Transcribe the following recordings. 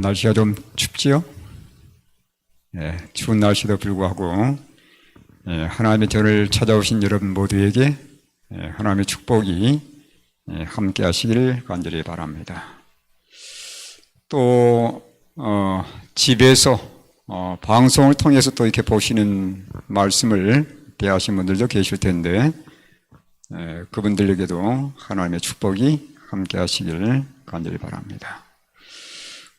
날씨가 좀 춥지요? 추운 날씨도 불구하고 하나님의 저를 찾아오신 여러분 모두에게 하나님의 축복이 함께 하시기를 간절히 바랍니다. 또 집에서 방송을 통해서 또 이렇게 보시는 말씀을 대하신 분들도 계실 텐데 그분들에게도 하나님의 축복이 함께 하시기를 간절히 바랍니다.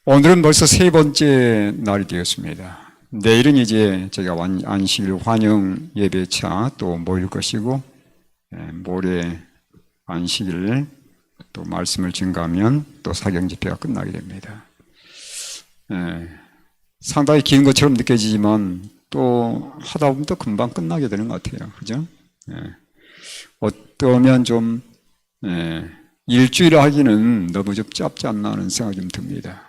오늘은 벌써 세 번째 날이 되었습니다. 내일은 이제 제가 안식일 환영 예배차 또 모일 것이고 모레 안식일 또 말씀을 증가하면 또 사경 집회가 끝나게 됩니다. 상당히 긴 것처럼 느껴지지만 또 하다 보면 또 금방 끝나게 되는 것 같아요. 그죠? 어떠면 좀 일주일 하기는 너무 좀 짧지 않나 하는 생각이 좀 듭니다.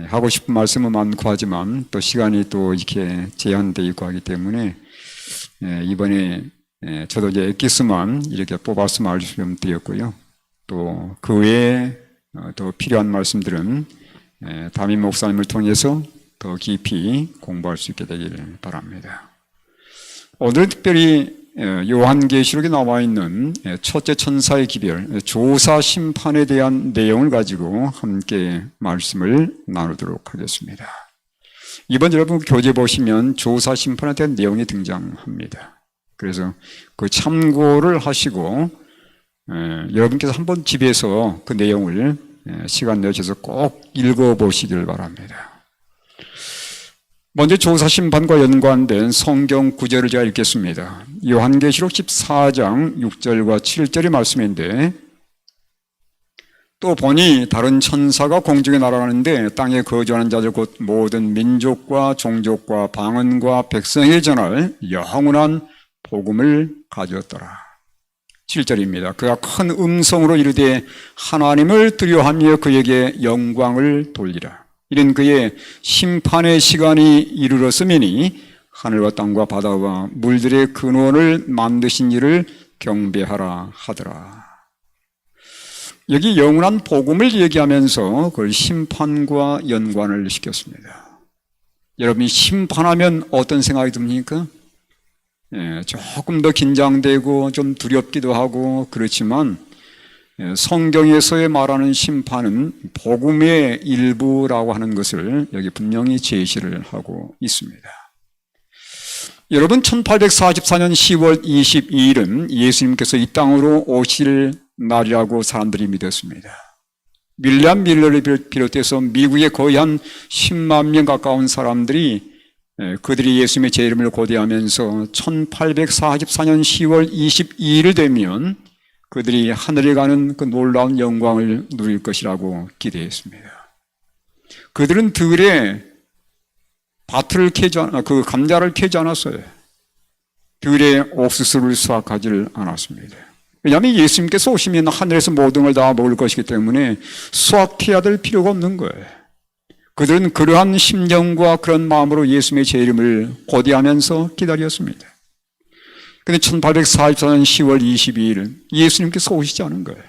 하고 싶은 말씀은 많고 하지만 또 시간이 또 이렇게 제한되어 있고 하기 때문에 이번에 저도 이제 엑기스만 이렇게 뽑아서 말씀 드렸고요. 또 그 외에 더 필요한 말씀들은 담임 목사님을 통해서 더 깊이 공부할 수 있게 되기를 바랍니다. 오늘은 특별히 요한계시록에 나와 있는 첫째 천사의 기별, 조사 심판에 대한 내용을 가지고 함께 말씀을 나누도록 하겠습니다. 이번 여러분 교재 보시면 조사 심판에 대한 내용이 등장합니다. 그래서 그 참고를 하시고 여러분께서 한번 집에서 그 내용을 시간 내셔서 꼭 읽어보시길 바랍니다. 먼저 조사 심판과 연관된 성경 구절을 제가 읽겠습니다. 요한계시록 14장 6절과 7절의 말씀인데, 또 보니 다른 천사가 공중에 날아가는데 땅에 거주하는 자들 곧 모든 민족과 종족과 방언과 백성에 전할 영원한 복음을 가졌더라. 7절입니다. 그가 큰 음성으로 이르되 하나님을 두려워하며 그에게 영광을 돌리라. 이는 그의 심판의 시간이 이르렀으니 하늘과 땅과 바다와 물들의 근원을 만드신 이를 경배하라 하더라. 여기 영원한 복음을 얘기하면서 그걸 심판과 연관을 시켰습니다. 여러분이 심판하면 어떤 생각이 듭니까? 조금 더 긴장되고 좀 두렵기도 하고 그렇지만 성경에서의 말하는 심판은 복음의 일부라고 하는 것을 여기 분명히 제시를 하고 있습니다. 여러분, 1844년 10월 22일은 예수님께서 이 땅으로 오실 날이라고 사람들이 믿었습니다. 윌리엄 밀러를 비롯해서 미국에 거의 한 10만 명 가까운 사람들이 그들이 예수님의 제 이름을 고대하면서 1844년 10월 22일을 되면 그들이 하늘에 가는 그 놀라운 영광을 누릴 것이라고 기대했습니다. 그들은 들에 밭을 캐지 그 감자를 캐지 않았어요. 들에 옥수수를 수확하지 않았습니다. 왜냐하면 예수님께서 오시면 하늘에서 모든 걸 다 먹을 것이기 때문에 수확해야 될 필요가 없는 거예요. 그들은 그러한 심정과 그런 마음으로 예수님의 제 이름을 고대하면서 기다렸습니다. 근데 1844년 10월 22일은 예수님께서 오시지 않은 거예요.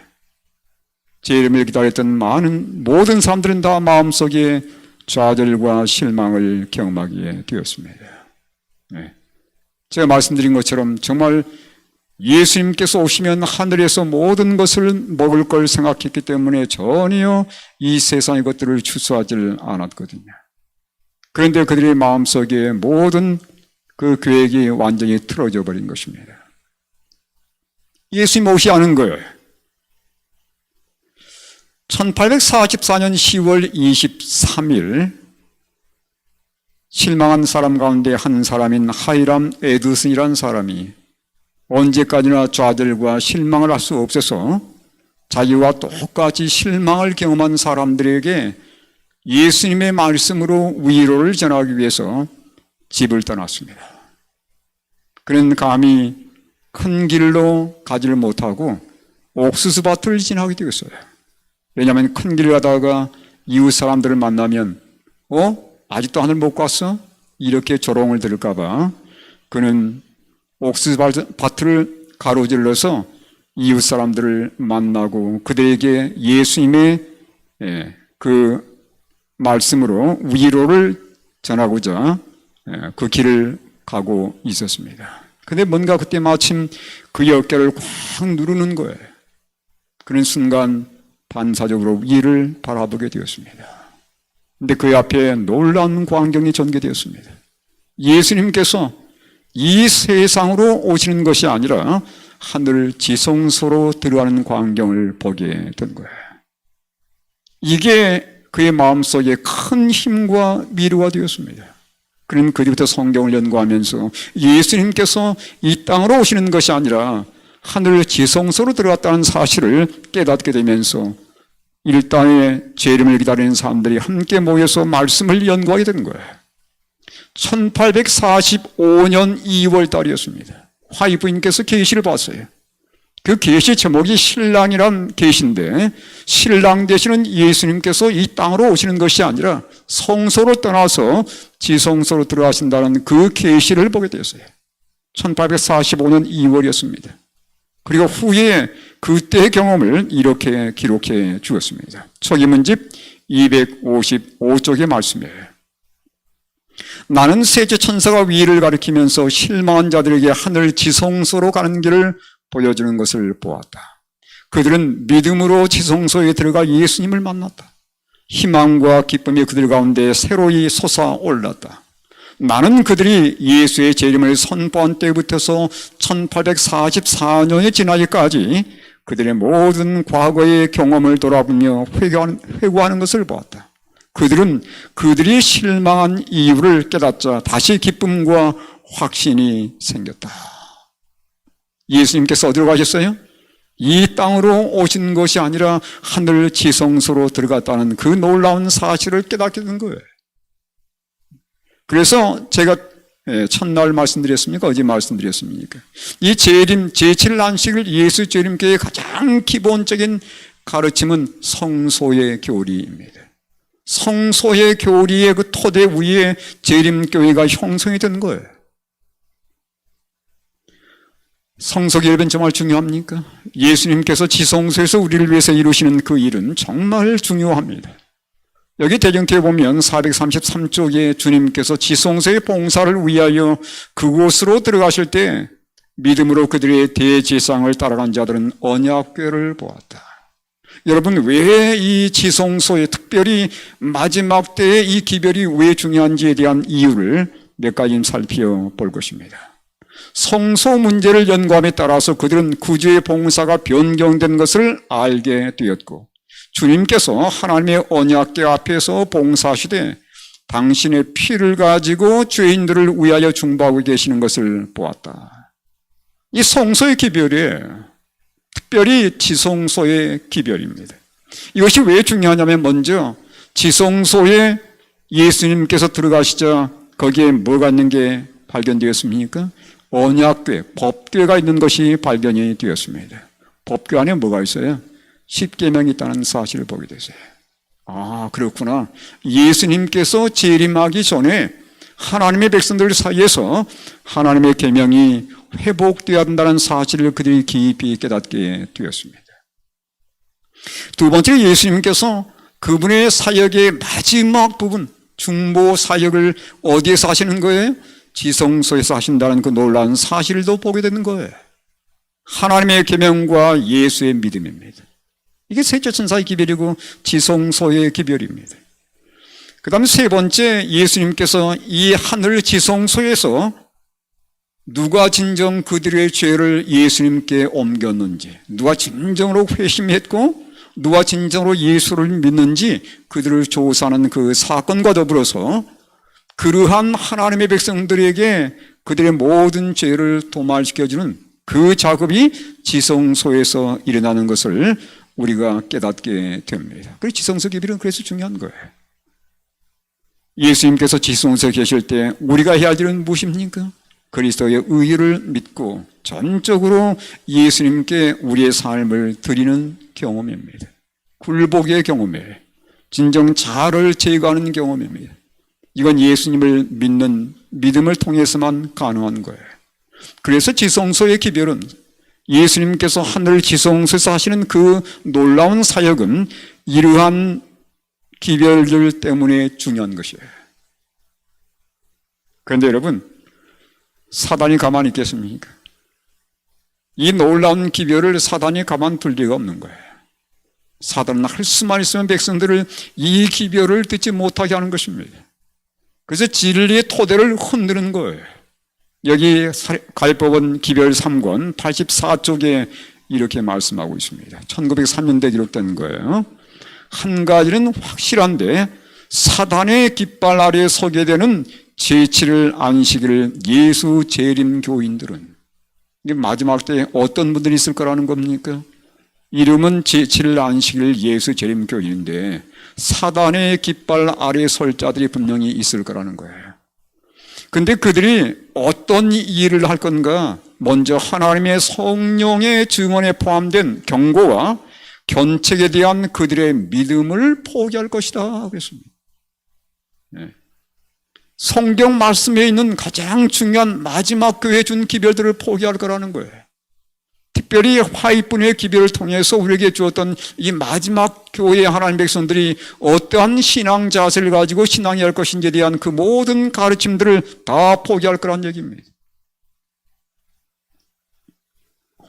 제 이름을 기다렸던 모든 사람들은 다 마음속에 좌절과 실망을 경험하게 되었습니다. 제가 말씀드린 것처럼 정말 예수님께서 오시면 하늘에서 모든 것을 먹을 걸 생각했기 때문에 전혀 이 세상의 것들을 추수하지 않았거든요. 그런데 그들의 마음속에 모든 그 계획이 완전히 틀어져 버린 것입니다. 예수님 오시 않은 거예요. 1844년 10월 23일 실망한 사람 가운데 한 사람인 하이람 에드슨이라는 사람이 언제까지나 좌절과 실망을 할 수 없어서 자기와 똑같이 실망을 경험한 사람들에게 예수님의 말씀으로 위로를 전하기 위해서 집을 떠났습니다. 그는 감히 큰 길로 가지를 못하고 옥수수밭을 지나게 되었어요. 왜냐하면 큰 길을 가다가 이웃 사람들을 만나면 아직도 하늘 못 갔어? 이렇게 조롱을 들을까 봐 그는 옥수수밭을 가로질러서 이웃 사람들을 만나고 그들에게 예수님의 그 말씀으로 위로를 전하고자 그 길을 가고 있었습니다. 근데 뭔가 그때 마침 그의 어깨를 꽉 누르는 거예요. 그런 순간 반사적으로 위를 바라보게 되었습니다. 근데 그 앞에 놀라운 광경이 전개되었습니다. 예수님께서 이 세상으로 오시는 것이 아니라 하늘 지성소로 들어가는 광경을 보게 된 거예요. 이게 그의 마음속에 큰 힘과 위로가 되었습니다. 그는 그뒤부터 성경을 연구하면서 예수님께서 이 땅으로 오시는 것이 아니라 하늘 지성소로 들어갔다는 사실을 깨닫게 되면서 일당의 재림을 기다리는 사람들이 함께 모여서 말씀을 연구하게 된 거예요. 1845년 2월 달이었습니다. 화이부인께서 계시를 봤어요. 그 계시 제목이 신랑이란 계시인데 신랑 되시는 예수님께서 이 땅으로 오시는 것이 아니라 성소로 떠나서 지성소로 들어가신다는 그 계시를 보게 되었어요. 1845년 2월이었습니다. 그리고 후에 그때의 경험을 이렇게 기록해 주었습니다. 초기문집 255쪽의 말씀이에요. 나는 셋째 천사가 위를 가리키면서 실망한 자들에게 하늘 지성소로 가는 길을 보여주는 것을 보았다. 그들은 믿음으로 지성소에 들어가 예수님을 만났다. 희망과 기쁨이 그들 가운데 새로이 솟아올랐다. 나는 그들이 예수의 재림을 선포한 때부터서 1844년이 지나기까지 그들의 모든 과거의 경험을 돌아보며 회고하는 것을 보았다. 그들은 그들이 실망한 이유를 깨닫자 다시 기쁨과 확신이 생겼다. 예수님께서 어디로 가셨어요? 이 땅으로 오신 것이 아니라 하늘 지성소로 들어갔다는 그 놀라운 사실을 깨닫게 된 거예요. 그래서 제가 첫날 말씀드렸습니까? 어제 말씀드렸습니까? 이 재림, 제7안식일 예수 재림교의 가장 기본적인 가르침은 성소의 교리입니다. 성소의 교리의 그 토대 위에 재림교회가 형성이 된 거예요. 성소기 여러분 정말 중요합니까? 예수님께서 지성소에서 우리를 위해서 이루시는 그 일은 정말 중요합니다. 여기 대전교회 보면 433쪽에 주님께서 지성소의 봉사를 위하여 그곳으로 들어가실 때 믿음으로 그들의 대제사장을 따라간 자들은 언약궤를 보았다. 여러분, 왜 이 지성소에 특별히 마지막 때에 이 기별이 왜 중요한지에 대한 이유를 몇 가지 살펴볼 것입니다. 성소 문제를 연구함에 따라서 그들은 구주의 봉사가 변경된 것을 알게 되었고 주님께서 하나님의 언약궤 앞에서 봉사하시되 당신의 피를 가지고 죄인들을 위하여 중보하고 계시는 것을 보았다. 이 성소의 기별이에요. 특별히 지성소의 기별입니다. 이것이 왜 중요하냐면 먼저 지성소에 예수님께서 들어가시자 거기에 뭐가 있는 게 발견되었습니까? 언약궤, 법궤가 있는 것이 발견이 되었습니다. 법궤 안에 뭐가 있어요? 십계명이 있다는 사실을 보게 되세요. 아, 그렇구나. 예수님께서 재림하기 전에 하나님의 백성들 사이에서 하나님의 계명이 회복되어야 한다는 사실을 그들이 깊이 깨닫게 되었습니다. 두 번째, 예수님께서 그분의 사역의 마지막 부분, 중보 사역을 어디에서 하시는 거예요? 지성소에서 하신다는 그 놀라운 사실도 보게 되는 거예요. 하나님의 계명과 예수의 믿음입니다. 이게 셋째 천사의 기별이고 지성소의 기별입니다. 그 다음에 세 번째, 예수님께서 이 하늘 지성소에서 누가 진정 그들의 죄를 예수님께 옮겼는지, 누가 진정으로 회심했고 누가 진정으로 예수를 믿는지 그들을 조사하는 그 사건과 더불어서 그러한 하나님의 백성들에게 그들의 모든 죄를 도말시켜주는 그 작업이 지성소에서 일어나는 것을 우리가 깨닫게 됩니다. 그래서 지성소 기별은 그래서 중요한 거예요. 예수님께서 지성소에 계실 때 우리가 해야 할 일은 무엇입니까? 그리스도의 의를 믿고 전적으로 예수님께 우리의 삶을 드리는 경험입니다. 굴복의 경험이에요. 진정 자아를 제거하는 경험입니다. 이건 예수님을 믿는 믿음을 통해서만 가능한 거예요. 그래서 지성소의 기별은 예수님께서 하늘 지성소에서 하시는 그 놀라운 사역은 이러한 기별들 때문에 중요한 것이에요. 그런데 여러분, 사단이 가만히 있겠습니까? 이 놀라운 기별을 사단이 가만둘 리가 없는 거예요. 사단은 할 수만 있으면 백성들을 이 기별을 듣지 못하게 하는 것입니다. 그래서 진리의 토대를 흔드는 거예요. 여기 가율법원 기별 3권 84쪽에 이렇게 말씀하고 있습니다. 1903년대에 기록된 거예요. 한 가지는 확실한데 사단의 깃발 아래에 서게 되는 제7일 안식일을 예수 재림 교인들은, 이게 마지막 때에 어떤 분들이 있을 거라는 겁니까? 이름은 제7일 안식일 예수 재림 교인인데 사단의 깃발 아래에 설 자들이 분명히 있을 거라는 거예요. 근데 그들이 어떤 일을 할 건가? 먼저 하나님의 성령의 증언에 포함된 경고와 견책에 대한 그들의 믿음을 포기할 것이다 그랬습니다. 성경 말씀에 있는 가장 중요한 마지막 교회에 준 기별들을 포기할 거라는 거예요. 특별히 화이분의 기별을 통해서 우리에게 주었던 이 마지막 교회의 하나님 백성들이 어떠한 신앙 자세를 가지고 신앙해야 할 것인지에 대한 그 모든 가르침들을 다 포기할 거란 얘기입니다.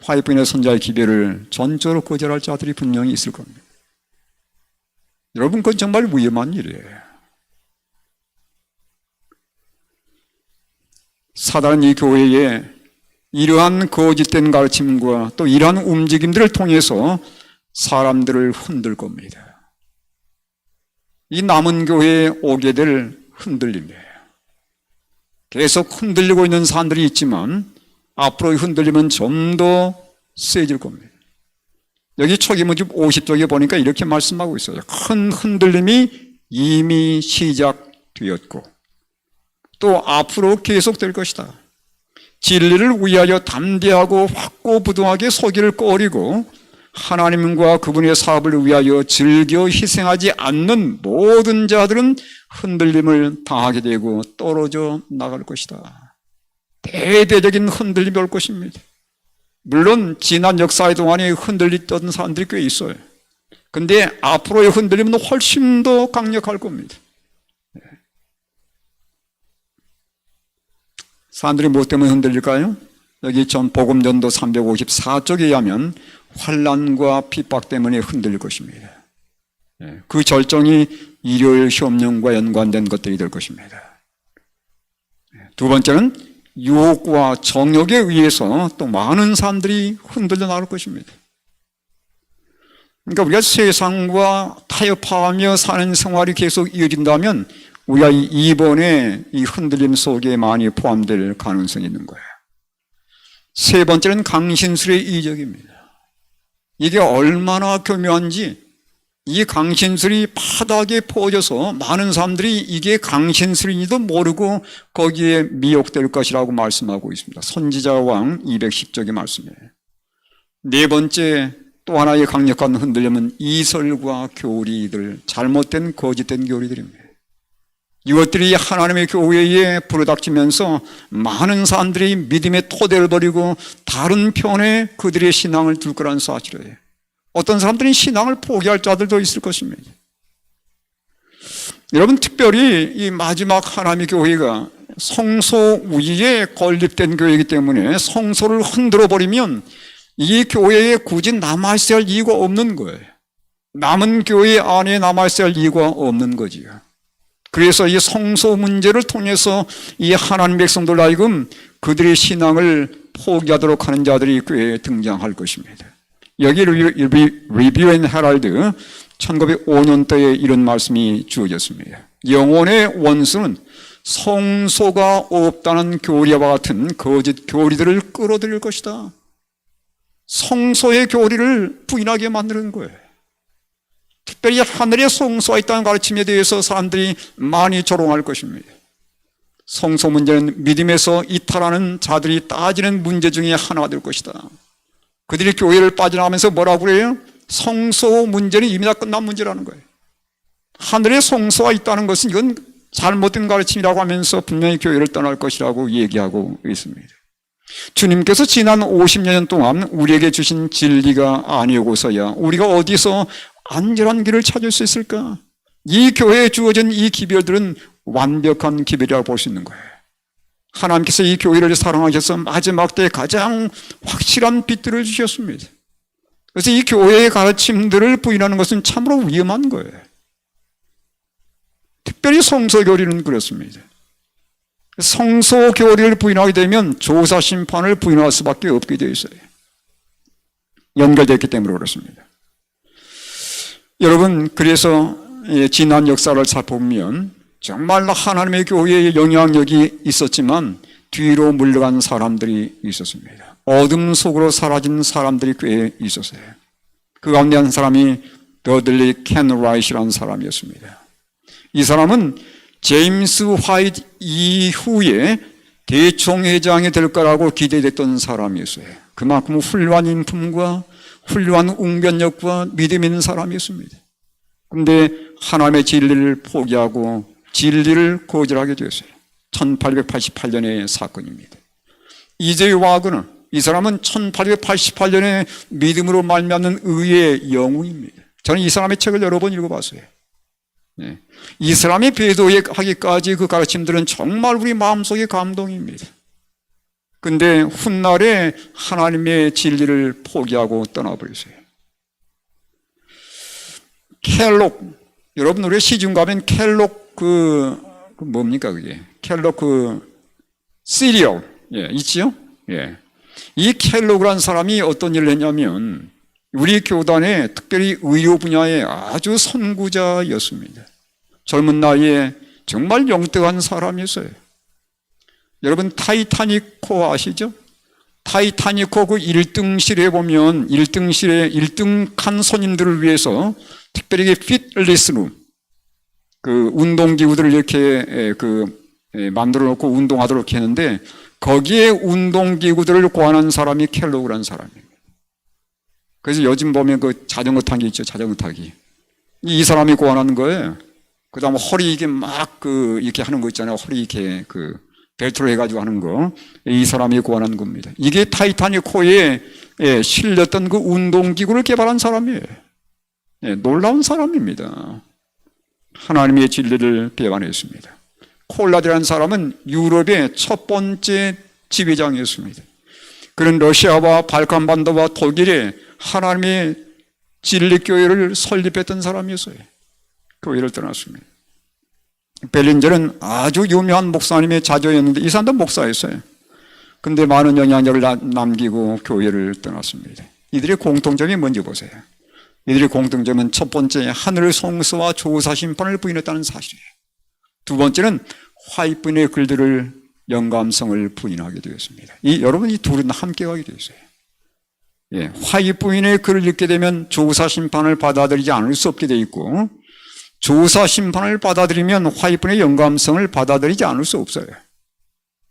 화이분의 선자의 기별을 전적으로 거절할 자들이 분명히 있을 겁니다. 여러분, 그건 정말 위험한 일이에요. 사단은 이 교회에 이러한 거짓된 가르침과 또 이러한 움직임들을 통해서 사람들을 흔들 겁니다. 이 남은 교회에 오게 될 흔들림이에요. 계속 흔들리고 있는 사람들이 있지만 앞으로 흔들리면 좀 더 세질 겁니다. 여기 초기문집 50쪽에 보니까 이렇게 말씀하고 있어요. 큰 흔들림이 이미 시작되었고 또 앞으로 계속될 것이다. 진리를 위하여 담대하고 확고부동하게 서기를 꺼리고 하나님과 그분의 사업을 위하여 즐겨 희생하지 않는 모든 자들은 흔들림을 당하게 되고 떨어져 나갈 것이다. 대대적인 흔들림이 올 것입니다. 물론 지난 역사의 동안에 흔들리던 사람들이 꽤 있어요. 근데 앞으로의 흔들림은 훨씬 더 강력할 겁니다. 사람들이 무엇 때문에 흔들릴까요? 여기 전 복음전도 354쪽에 의하면 환난과 핍박 때문에 흔들릴 것입니다. 그 절정이 일요일 시험령과 연관된 것들이 될 것입니다. 두 번째는 유혹과 정욕에 의해서 또 많은 사람들이 흔들려 나올 것입니다. 그러니까 우리가 세상과 타협하며 사는 생활이 계속 이어진다면 우리가 이번에 이 흔들림 속에 많이 포함될 가능성이 있는 거예요. 세 번째는 강신술의 이적입니다. 이게 얼마나 교묘한지 이 강신술이 바닥에 퍼져서 많은 사람들이 이게 강신술인지도 모르고 거기에 미혹될 것이라고 말씀하고 있습니다. 선지자왕 210쪽의 말씀이에요. 네 번째 또 하나의 강력한 흔들림은 이설과 교리들, 잘못된 거짓된 교리들입니다. 이것들이 하나님의 교회에 불어닥치면서 많은 사람들이 믿음의 토대를 버리고 다른 편에 그들의 신앙을 둘 거라는 사실이에요. 어떤 사람들은 신앙을 포기할 자들도 있을 것입니다. 여러분, 특별히 이 마지막 하나님의 교회가 성소 위에 건립된 교회이기 때문에 성소를 흔들어 버리면 이 교회에 굳이 남아있어야 할 이유가 없는 거예요. 남은 교회 안에 남아있어야 할 이유가 없는 거지요. 그래서 이 성소 문제를 통해서 이 하나님 백성들 하여금 그들의 신앙을 포기하도록 하는 자들이 꽤 등장할 것입니다. 여기 리뷰 앤 헤럴드 1905년도에 이런 말씀이 주어졌습니다. 영혼의 원수는 성소가 없다는 교리와 같은 거짓 교리들을 끌어들일 것이다. 성소의 교리를 부인하게 만드는 거예요. 특별히 하늘에 성소가 있다는 가르침에 대해서 사람들이 많이 조롱할 것입니다. 성소 문제는 믿음에서 이탈하는 자들이 따지는 문제 중에 하나가 될 것이다. 그들이 교회를 빠져나가면서 뭐라고 그래요? 성소 문제는 이미 다 끝난 문제라는 거예요. 하늘에 성소가 있다는 것은 이건 잘못된 가르침이라고 하면서 분명히 교회를 떠날 것이라고 얘기하고 있습니다. 주님께서 지난 50년 동안 우리에게 주신 진리가 아니고서야 우리가 어디서 안전한 길을 찾을 수 있을까? 이 교회에 주어진 이 기별들은 완벽한 기별이라고 볼 수 있는 거예요. 하나님께서 이 교회를 사랑하셔서 마지막 때 가장 확실한 빛들을 주셨습니다. 그래서 이 교회의 가르침들을 부인하는 것은 참으로 위험한 거예요. 특별히 성소교리는 그렇습니다. 성소교리를 부인하게 되면 조사심판을 부인할 수밖에 없게 되어 있어요. 연결되었기 때문에 그렇습니다. 여러분, 그래서 지난 역사를 살펴보면 정말 하나님의 교회에 영향력이 있었지만 뒤로 물러간 사람들이 있었습니다. 어둠 속으로 사라진 사람들이 꽤 있었어요. 그 가운데 한 사람이 더들리 켄라이트라는 사람이었습니다. 이 사람은 제임스 화이트 이후에 대총회장이 될 거라고 기대됐던 사람이었어요. 그만큼 훌륭한 인품과 훌륭한 웅변력과 믿음 있는 사람이었습니다. 그런데 하나님의 진리를 포기하고 진리를 거절하게 되었어요. 1888년의 사건입니다. 이제 와그너, 이 사람은 1888년에 믿음으로 말미암는 의의 영웅입니다. 저는 이 사람의 책을 여러 번 읽어봤어요. 네. 이 사람이 배도하기까지 그 가르침들은 정말 우리 마음속에 감동입니다. 근데 훗날에 하나님의 진리를 포기하고 떠나버렸어요. 켈록, 여러분 우리 시중 가면 켈록 뭡니까 그게? 켈록 시리얼, 있지요? 이 켈록이라는 사람이 어떤 일을 했냐면 우리 교단에 특별히 의료 분야에 아주 선구자였습니다. 젊은 나이에 정말 영특한 사람이었어요. 여러분 타이타닉호 아시죠? 타이타닉호 그 1등실에 보면 1등 칸 손님들을 위해서 특별히 피트니스룸, 그 운동기구들을 이렇게 만들어 놓고 운동하도록 했는데 거기에 운동기구들을 고안한 사람이 켈로그라는 사람이에요. 그래서 요즘 보면 그 자전거 타기 있죠, 자전거 타기. 이 사람이 고안한 거예요. 그 다음에 허리 이게 막 이렇게 하는 거 있잖아요. 허리 이렇게 벨트로 해가지고 하는 거. 이 사람이 고안한 겁니다. 이게 타이타닉호에 실렸던 그 운동기구를 개발한 사람이에요. 놀라운 사람입니다. 하나님의 진리를 배반했습니다. 콜라디라는 사람은 유럽의 첫 번째 지배장이었습니다. 그는 러시아와 발칸반도와 독일에 하나님의 진리교회를 설립했던 사람이었어요. 교회를 떠났습니다. 벨린저는 아주 유명한 목사님의 자녀였는데 이 사람도 목사였어요. 근데 많은 영향력을 남기고 교회를 떠났습니다. 이들의 공통점이 뭔지 보세요. 이들의 공통점은 첫 번째 하늘 성수와 조사 심판을 부인했다는 사실이에요. 두 번째는 화이트부인의 글들을 영감성을 부인하게 되었습니다. 여러분 이 둘은 함께 가게 되었어요. 화이트부인의 글을 읽게 되면 조사 심판을 받아들이지 않을 수 없게 되어 있고 조사 심판을 받아들이면 화이트부인의 영감성을 받아들이지 않을 수 없어요.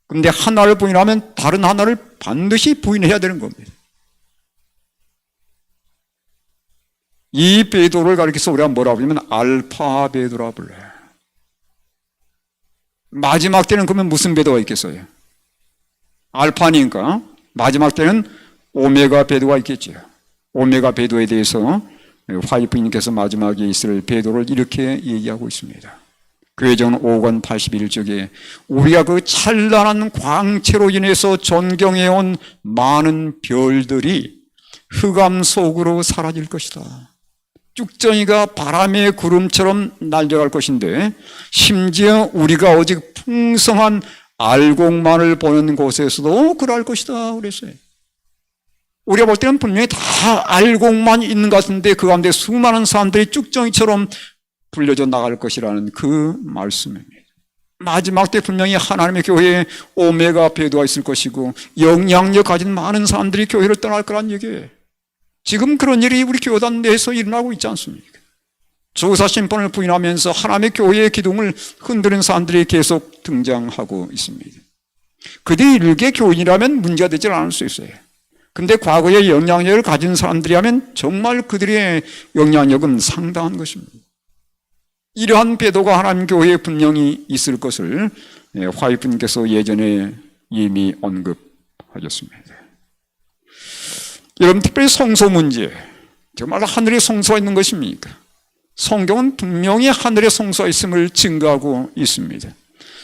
그런데 하나를 부인하면 다른 하나를 반드시 부인해야 되는 겁니다. 이 베드로를 가리켜서 우리가 뭐라고 하냐면 알파 베드로라 불러요. 마지막 때는 그러면 무슨 베드로가 있겠어요? 알파니까 마지막 때는 오메가 베드로가 있겠죠. 오메가 베드로에 대해서 화이트부인께서 마지막에 있을 베드로를 이렇게 얘기하고 있습니다. 교회전 5권 81쪽에 우리가 그 찬란한 광채로 인해서 존경해온 많은 별들이 흑암 속으로 사라질 것이다. 쭉정이가 바람의 구름처럼 날려갈 것인데 심지어 우리가 오직 풍성한 알곡만을 보는 곳에서도 그럴 것이다 그랬어요. 우리가 볼 때는 분명히 다 알곡만 있는 것 같은데 그 가운데 수많은 사람들이 쭉정이처럼 불려져 나갈 것이라는 그 말씀입니다. 마지막 때 분명히 하나님의 교회에 오메가 베드로가 있을 것이고 영향력 가진 많은 사람들이 교회를 떠날 거란 얘기예요. 지금 그런 일이 우리 교단 내에서 일어나고 있지 않습니까? 조사 심판을 부인하면서 하나님의 교회의 기둥을 흔드는 사람들이 계속 등장하고 있습니다. 그들이 일개 교인이라면 문제가 되지 않을 수 있어요. 근데 과거에 영향력을 가진 사람들이라면 정말 그들의 영향력은 상당한 것입니다. 이러한 배도가 하나님 교회에 분명히 있을 것을 화이트분께서 예전에 이미 언급하셨습니다. 여러분 특별히 성소 문제, 정말 하늘에 성소가 있는 것입니까? 성경은 분명히 하늘의 성소가 있음을 증거하고 있습니다.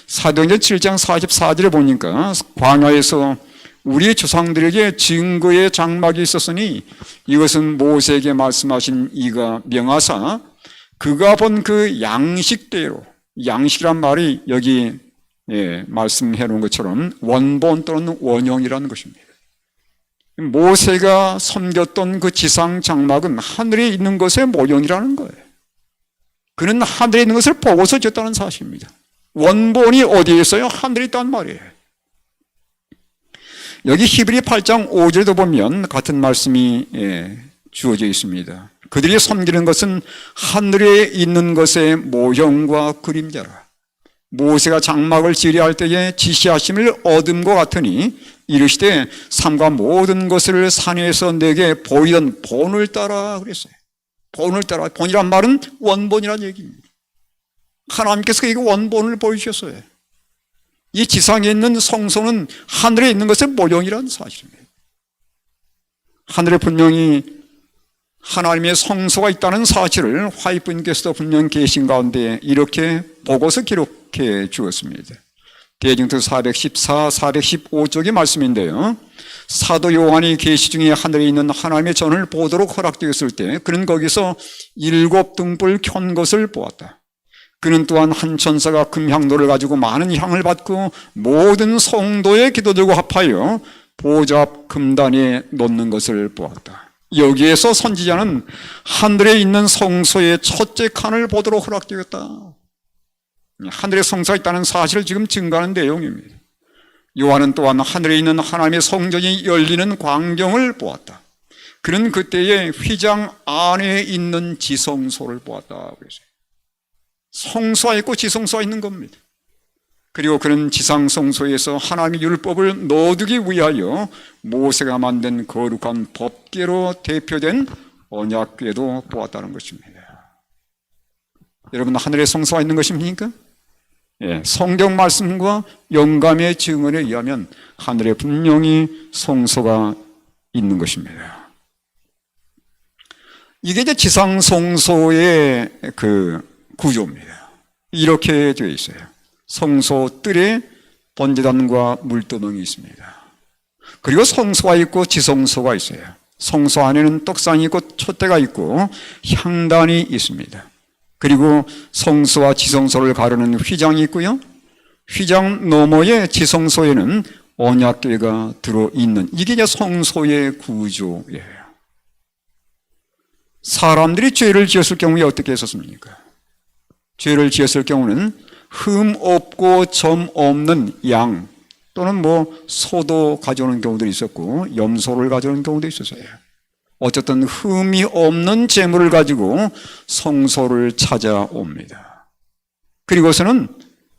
사도행전 7장 44절에 보니까 광야에서 우리 조상들에게 증거의 장막이 있었으니 이것은 모세에게 말씀하신 이가 명하사 그가 본 그 양식대로, 양식이란 말이 여기 말씀해 놓은 것처럼 원본 또는 원형이라는 것입니다. 모세가 섬겼던 그 지상 장막은 하늘에 있는 것의 모형이라는 거예요. 그는 하늘에 있는 것을 보고서 지었다는 사실입니다. 원본이 어디에 있어요? 하늘에 있단 말이에요. 여기 히브리 8장 5절에도 보면 같은 말씀이 주어져 있습니다. 그들이 섬기는 것은 하늘에 있는 것의 모형과 그림자라. 모세가 장막을 지으려 할 때에 지시하심을 얻음과 같으니 이르시되 삼가 모든 것을 산에서 내게 보이던 본을 따라 그랬어요. 본을 따라. 본이란 말은 원본이라는 얘기입니다. 하나님께서 그에게 원본을 보여주셨어요. 이 지상에 있는 성소는 하늘에 있는 것의 모형이라는 사실입니다. 하늘에 분명히 하나님의 성소가 있다는 사실을 화이트님께서도 분명 계신 가운데 이렇게 보고서 기록해 주었습니다. 대중도 414, 415쪽의 말씀인데요. 사도 요한이 계시 중에 하늘에 있는 하나님의 전을 보도록 허락되었을 때 그는 거기서 7 등불 켠 것을 보았다. 그는 또한 한 천사가 금향로를 가지고 많은 향을 받고 모든 성도의 기도들과 합하여 보좌 앞 금단에 놓는 것을 보았다. 여기에서 선지자는 하늘에 있는 성소의 첫째 칸을 보도록 허락되었다. 하늘에 성소가 있다는 사실을 지금 증거하는 내용입니다. 요한은 또한 하늘에 있는 하나님의 성전이 열리는 광경을 보았다. 그는 그때에 휘장 안에 있는 지성소를 보았다. 그랬어요. 성소가 있고 지성소가 있는 겁니다. 그리고 그는 지상성소에서 하나님의 율법을 넣어두기 위하여 모세가 만든 거룩한 법궤로 대표된 언약궤도 보았다는 것입니다. 여러분, 하늘에 성소가 있는 것입니까? 성경 말씀과 영감의 증언에 의하면 하늘에 분명히 성소가 있는 것입니다. 이게 이제 지상성소의 그 구조입니다. 이렇게 되어 있어요. 성소 뜰에 번제단과 물두멍이 있습니다. 그리고 성소가 있고 지성소가 있어요. 성소 안에는 떡상이 있고 촛대가 있고 향단이 있습니다. 그리고 성소와 지성소를 가르는 휘장이 있고요. 휘장 너머에 지성소에는 언약궤가 들어있는, 이게 이제 성소의 구조예요. 사람들이 죄를 지었을 경우에 어떻게 했었습니까? 죄를 지었을 경우는 흠 없고 점 없는 양 또는 소도 가져오는 경우도 있었고 염소를 가져오는 경우도 있었어요. 어쨌든 흠이 없는 제물을 가지고 성소를 찾아옵니다. 그리고서는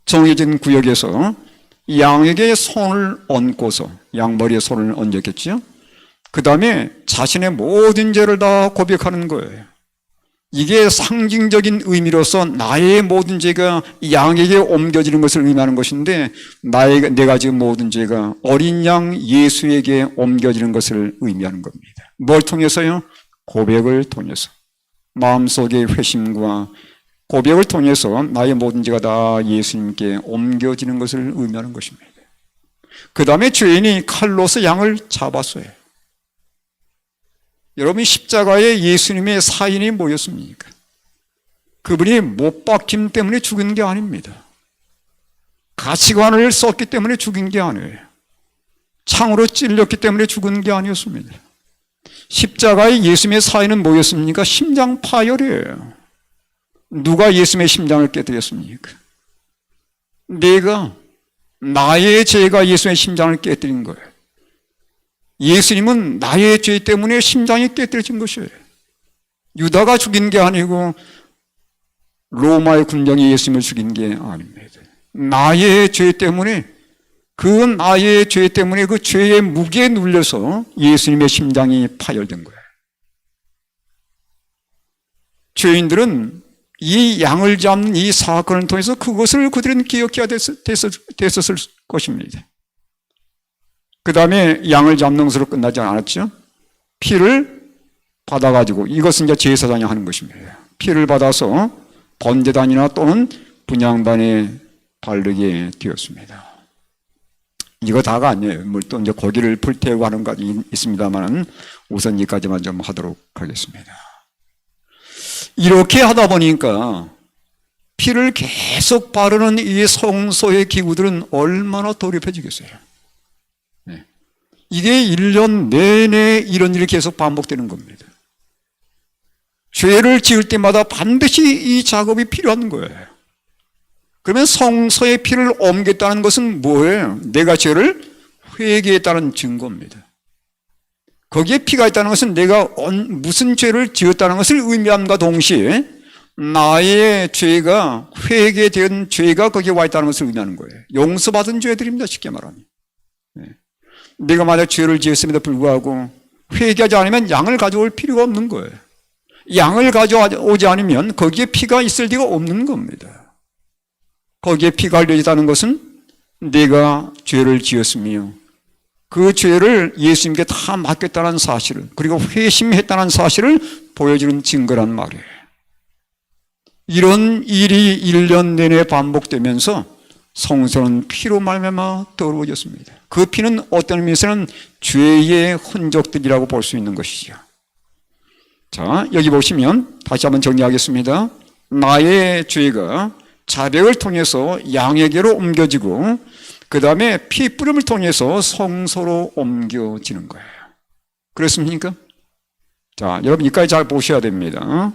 정해진 구역에서 양에게 손을 얹고서, 양머리에 손을 얹었겠죠. 그 다음에 자신의 모든 죄를 다 고백하는 거예요. 이게 상징적인 의미로서 나의 모든 죄가 양에게 옮겨지는 것을 의미하는 것인데, 내가 지은 모든 죄가 어린 양 예수에게 옮겨지는 것을 의미하는 겁니다. 뭘 통해서요? 고백을 통해서. 마음속의 회심과 고백을 통해서 나의 모든 죄가 다 예수님께 옮겨지는 것을 의미하는 것입니다. 그 다음에 죄인이 칼로서 양을 잡았어요. 여러분, 십자가에 예수님의 사인이 뭐였습니까? 그분이 못 박힘 때문에 죽은 게 아닙니다. 가시관을 썼기 때문에 죽은 게 아니에요. 창으로 찔렸기 때문에 죽은 게 아니었습니다. 십자가에 예수님의 사인은 뭐였습니까? 심장 파열이에요. 누가 예수님의 심장을 깨뜨렸습니까? 나의 죄가 예수님의 심장을 깨뜨린 거예요. 예수님은 나의 죄 때문에 심장이 깨뜨려진 것이에요. 유다가 죽인 게 아니고 로마의 군병이 예수님을 죽인 게 아닙니다. 나의 죄 때문에, 나의 죄 때문에 그 죄의 무게에 눌려서 예수님의 심장이 파열된 거예요. 죄인들은 이 양을 잡는 이 사건을 통해서 그것을 그들은 기억해야 됐었을 것입니다. 그 다음에 양을 잡는 것으로 끝나지 않았죠. 피를 받아가지고, 이것은 이제 제사장이 하는 것입니다. 피를 받아서 번제단이나 또는 분향단에 바르게 되었습니다. 이거 다가 아니에요. 또 이제 고기를 불태우고 하는 거 있습니다만 우선 여기까지만 좀 하도록 하겠습니다. 이렇게 하다 보니까 피를 계속 바르는 이 성소의 기구들은 얼마나 더럽혀지겠어요. 네. 이게 1년 내내 이런 일이 계속 반복되는 겁니다. 죄를 지을 때마다 반드시 이 작업이 필요한 거예요. 그러면 성소의 피를 옮겼다는 것은 뭐예요? 내가 죄를 회개했다는 증거입니다. 거기에 피가 있다는 것은 내가 무슨 죄를 지었다는 것을 의미함과 동시에 나의 죄가 회개된 죄가 거기에 와 있다는 것을 의미하는 거예요. 용서받은 죄들입니다. 쉽게 말하면. 내가 만약 죄를 지었음에도 불구하고 회개하지 않으면 양을 가져올 필요가 없는 거예요. 양을 가져오지 않으면 거기에 피가 있을 리가 없는 겁니다. 거기에 피가 흘려졌다는 것은 내가 죄를 지었으며 그 죄를 예수님께 다 맡겼다는 사실을, 그리고 회심했다는 사실을 보여주는 증거란 말이에요. 이런 일이 1년 내내 반복되면서 성소는 피로 말미암아 더러워졌습니다. 그 피는 어떤 의미에서는 죄의 흔적들이라고 볼 수 있는 것이죠. 자, 여기 보시면 다시 한번 정리하겠습니다. 나의 죄가 자백을 통해서 양에게로 옮겨지고 그 다음에 피 뿌림을 통해서 성소로 옮겨지는 거예요. 그렇습니까? 자, 여러분 이까지 잘 보셔야 됩니다.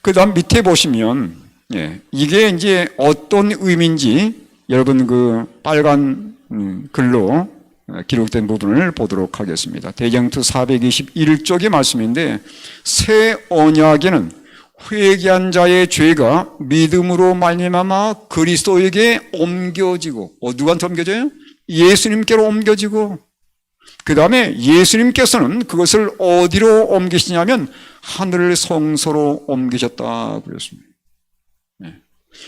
그 다음 밑에 보시면 이게 이제 어떤 의미인지 여러분 그 빨간 글로 기록된 부분을 보도록 하겠습니다. 대경투 421쪽의 말씀인데 새 언약에는 회개한 자의 죄가 믿음으로 말미암아 그리스도에게 옮겨지고 누구한테 옮겨져요? 예수님께로 옮겨지고 그 다음에 예수님께서는 그것을 어디로 옮기시냐면 하늘 성소로 옮기셨다 그랬습니다.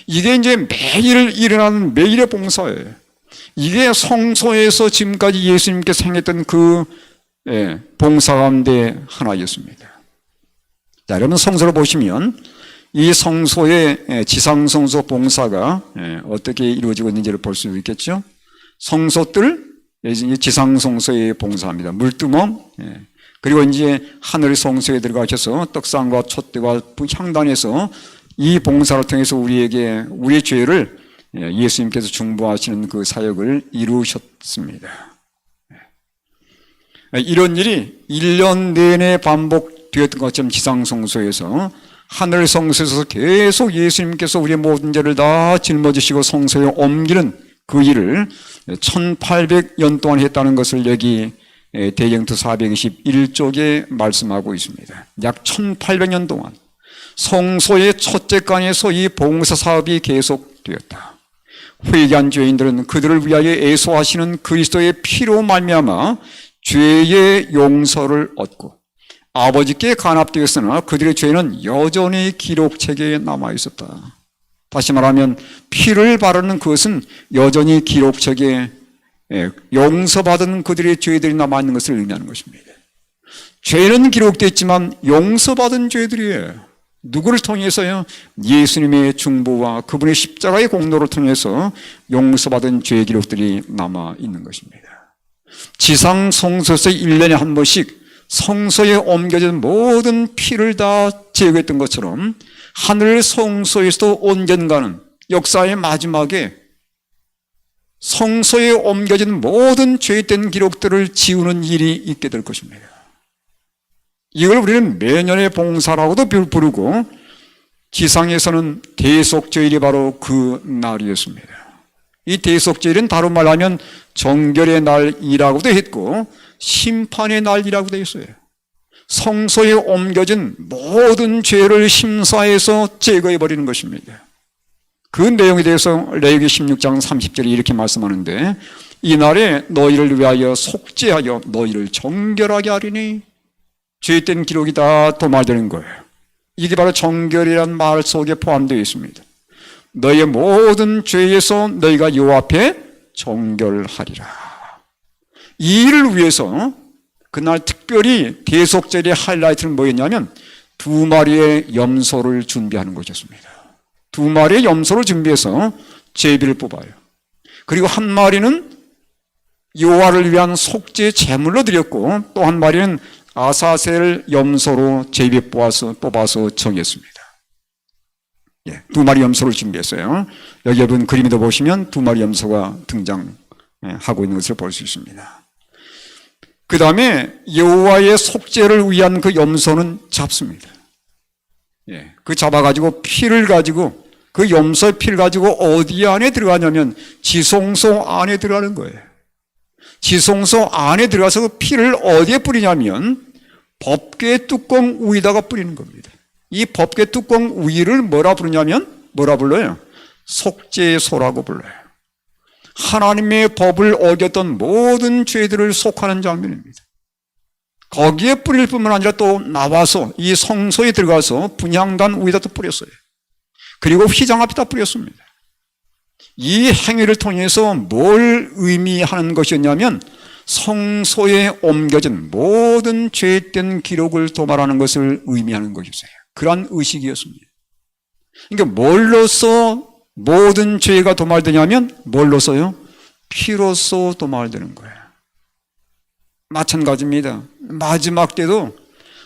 이게 이제 매일 일어나는 매일의 봉사예요. 이게 성소에서 지금까지 예수님께서 행했던 그 봉사 가운데 하나였습니다. 자, 여러분 성소를 보시면 이 성소의 지상성소 봉사가 어떻게 이루어지고 있는지를 볼 수 있겠죠. 성소들 지상성소에 봉사합니다. 물두멍 그리고 이제 하늘 성소에 들어가셔서 떡상과 촛대와 향단에서 이 봉사를 통해서 우리에게 우리의 죄를 예수님께서 중보하시는 그 사역을 이루셨습니다. 이런 일이 1년 내내 반복되었던 것처럼 지상성소에서 하늘 성소에서 계속 예수님께서 우리의 모든 죄를 다 짊어지시고 성소에 옮기는 그 일을 1800년 동안 했다는 것을 여기 대경투 421쪽에 말씀하고 있습니다. 약 1800년 동안 성소의 첫째 간에서 이 봉사 사업이 계속되었다. 회개한 죄인들은 그들을 위하여 애소하시는 그리스도의 피로 말미암아 죄의 용서를 얻고 아버지께 간합되었으나 그들의 죄는 여전히 기록책에 남아 있었다. 다시 말하면 피를 바르는 그것은 여전히 기록책에 용서받은 그들의 죄들이 남아있는 것을 의미하는 것입니다. 죄는 기록되어 있지만 용서받은 죄들이에요. 누구를 통해서요? 예수님의 중보와 그분의 십자가의 공로를 통해서 용서받은 죄의 기록들이 남아있는 것입니다. 지상 성소에서 1년에 한 번씩 성소에 옮겨진 모든 피를 다 제거했던 것처럼 하늘 성소에서도 언젠가는 역사의 마지막에 성소에 옮겨진 모든 죄된 기록들을 지우는 일이 있게 될 것입니다. 이걸 우리는 매년의 봉사라고도 부르고 지상에서는 대속죄일이 바로 그 날이었습니다. 이 대속죄일은 다른 말로 하면 정결의 날이라고도 했고 심판의 날이라고도 했어요. 성소에 옮겨진 모든 죄를 심사해서 제거해버리는 것입니다. 그 내용에 대해서 레위기 16장 30절에 이렇게 말씀하는데 이날에 너희를 위하여 속죄하여 너희를 정결하게 하리니 죄된 기록이 다 도말되는 거예요. 이게 바로 정결이라는 말 속에 포함되어 있습니다. 너희의 모든 죄에서 너희가 여호와 앞에 정결하리라. 이 일을 위해서 그날 특별히 대속죄의 하이라이트는 뭐였냐면 두 마리의 염소를 준비하는 것이었습니다. 두 마리의 염소를 준비해서 제비를 뽑아요. 그리고 한 마리는 여호와를 위한 속죄 제물로 드렸고 또 한 마리는 아사셀 염소로 제비 뽑아서 정했습니다. 예, 두 마리 염소를 준비했어요. 여기 여러분 그림에도 보시면 두 마리 염소가 등장하고 있는 것을 볼 수 있습니다. 그 다음에 여호와의 속죄를 위한 그 염소는 잡습니다. 예, 그 잡아가지고 피를 가지고 그 염소의 피를 가지고 어디 안에 들어가냐면 지성소 안에 들어가는 거예요. 지성소 안에 들어가서 그 피를 어디에 뿌리냐면 법궤 뚜껑 위에다가 뿌리는 겁니다. 이 법궤 뚜껑 위를 뭐라 부르냐면 뭐라 불러요? 속죄소라고 불러요. 하나님의 법을 어겼던 모든 죄들을 속하는 장면입니다. 거기에 뿌릴 뿐만 아니라 또 나와서 이 성소에 들어가서 분향단 위에다 또 뿌렸어요. 그리고 휘장 앞에다 뿌렸습니다. 이 행위를 통해서 뭘 의미하는 것이었냐면 성소에 옮겨진 모든 죄된 기록을 도말하는 것을 의미하는 것이었어요. 그러한 의식이었습니다. 그러니까 뭘로써 모든 죄가 도말되냐면 뭘로써요? 피로써 도말되는 거예요. 마찬가지입니다. 마지막 때도